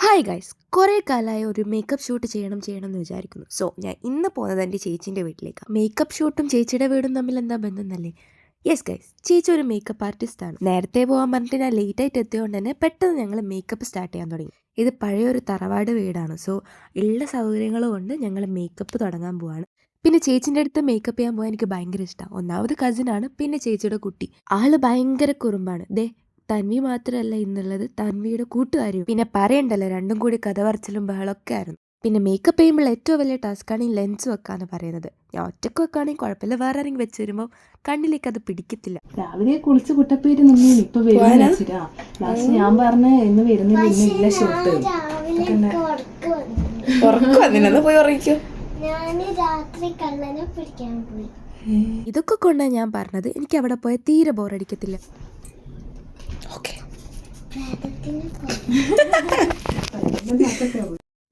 Hi guys, കുറേ കാലമായി ഒരു മേക്കപ്പ് ഷൂട്ട് ചെയ്യണം എന്ന് വിചാരിക്കുന്നു. സോ ഞാൻ ഇന്ന് പോകുന്നത് എൻ്റെ ചേച്ചീൻ്റെ വീട്ടിലേക്കാണ്. മേക്കപ്പ് ഷൂട്ടും ചേച്ചിയുടെ വീടും തമ്മിൽ എന്താ ബന്ധം എന്നല്ലേ? യെസ് ഗൈസ്, ചേച്ചി ഒരു മേക്കപ്പ് ആർട്ടിസ്റ്റാണ്. നേരത്തെ പോകാൻ പറഞ്ഞിട്ട് ഞാൻ ലേറ്റായിട്ട് എത്തിയതുകൊണ്ട് തന്നെ പെട്ടെന്ന് ഞങ്ങൾ മേക്കപ്പ് സ്റ്റാർട്ട് ചെയ്യാൻ തുടങ്ങി. ഇത് പഴയൊരു തറവാട് വീടാണ്. സോ ഉള്ള സൗകര്യങ്ങൾ കൊണ്ട് ഞങ്ങൾ മേക്കപ്പ് തുടങ്ങാൻ പോവാണ്. പിന്നെ ചേച്ചിൻ്റെ അടുത്ത് മേക്കപ്പ് ചെയ്യാൻ പോകാൻ എനിക്ക് ഭയങ്കര ഇഷ്ടമാണ്. ഒന്നാമത് കസിനാണ്, പിന്നെ ചേച്ചിയുടെ കുട്ടി ആള് ഭയങ്കര കുറുമ്പാണ്. തൻവി മാത്രമല്ല ഇന്നുള്ളത്, തൻവിയുടെ കൂട്ടുകാരിയും. പിന്നെ പറയണ്ടല്ലോ, രണ്ടും കൂടി കഥ പറച്ചിലും ബഹളമൊക്കെ ആയിരുന്നു. പിന്നെ മേക്കപ്പ് ചെയ്യുമ്പോൾ ഏറ്റവും വലിയ ടാസ്ക്കാണ് ഈ ലെൻസ് വെക്കാന്ന് പറയുന്നത്. ഞാൻ ഒറ്റക്ക് വെക്കുകയാണെങ്കിൽ കുഴപ്പമില്ല, വേറെ ആരെങ്കിലും വെച്ച് വരുമ്പോൾ കണ്ണിലേക്ക് അത് പിടിക്കത്തില്ല. രാവിലെ കുളിച്ച് കുട്ടപ്പേര് നിന്നു. ഇപ്പൊ ലാസ്റ്റ് ഞാൻ പറഞ്ഞ ഇന്ന് വരുന്നില്ല, ഇന്നില്ല ഷൂട്ട്. പോയി ഉറങ്ങിക്കോ. ഇതൊക്കെ കൊണ്ടാണ് ഞാൻ പറഞ്ഞത് എനിക്ക് അവിടെ പോയാൽ തീരെ ബോറടിക്കത്തില്ല.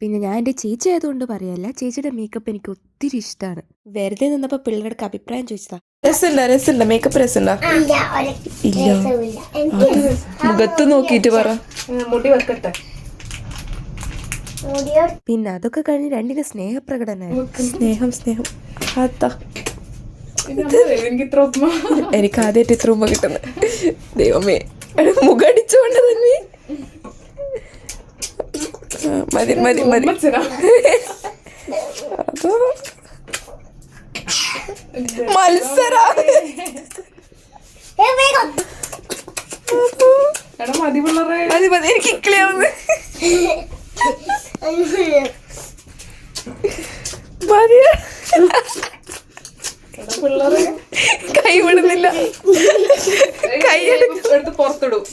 പിന്നെ ഞാൻ എൻ്റെ ചേച്ചി ആയതുകൊണ്ട് പറയല്ല, ചേച്ചിയുടെ മേക്കപ്പ് എനിക്ക് ഒത്തിരി ഇഷ്ടമാണ്. വെറുതെ നിന്നപ്പോൾ പിള്ളേർക്ക് അഭിപ്രായം ചോദിച്ചതാ. രസമുണ്ടോ മേക്കപ്പ്? രസമുണ്ടോ? ഇല്ല, മുഖത്ത് നോക്കിയിട്ട് പറ. പിന്നെ അതൊക്കെ കഴിഞ്ഞ് രണ്ടിന് സ്നേഹപ്രകടനമായി. സ്നേഹം എനിക്ക് ആദ്യമായിട്ട് ഇത്ര ഉമ്മ കിട്ടുന്നത്. ദൈവമേ, മുഖടിച്ചോണ്ട് തന്നെ. മതി അതോ മത്സര എനിക്ക് ഇക്കളിയാവുന്നു. കൈ വിടുന്നില്ല, കൈ എടുത്ത് പുറത്തിടും.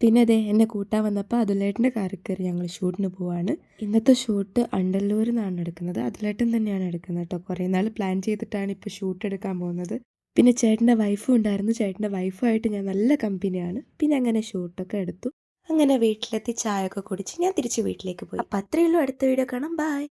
പിന്നെ അതെ, എന്നെ കൂട്ടാൻ വന്നപ്പോൾ അതുലേട്ടൻ്റെ കാറിൽ കയറി ഞങ്ങൾ ഷൂട്ടിന് പോവാണ്. ഇന്നത്തെ ഷൂട്ട് അണ്ടല്ലൂരിൽ നിന്നാണ് എടുക്കുന്നത്. അതുലേട്ടൻ തന്നെയാണ് എടുക്കുന്നത് കേട്ടോ. കുറേ നാൾ പ്ലാൻ ചെയ്തിട്ടാണ് ഇപ്പോൾ ഷൂട്ട് എടുക്കാൻ പോകുന്നത്. പിന്നെ ചേട്ടൻ്റെ വൈഫും ഉണ്ടായിരുന്നു. ചേട്ടൻ്റെ വൈഫുമായിട്ട് ഞാൻ നല്ല കമ്പനിയാണ്. പിന്നെ അങ്ങനെ ഷൂട്ടൊക്കെ എടുത്തു. അങ്ങനെ വീട്ടിലെത്തി ചായ ഒക്കെ കുടിച്ച് ഞാൻ തിരിച്ച് വീട്ടിലേക്ക് പോയി. അപ്പം അത്രയേ ഉള്ളൂ. അടുത്ത വീഡിയോ കാണാം. ബൈ.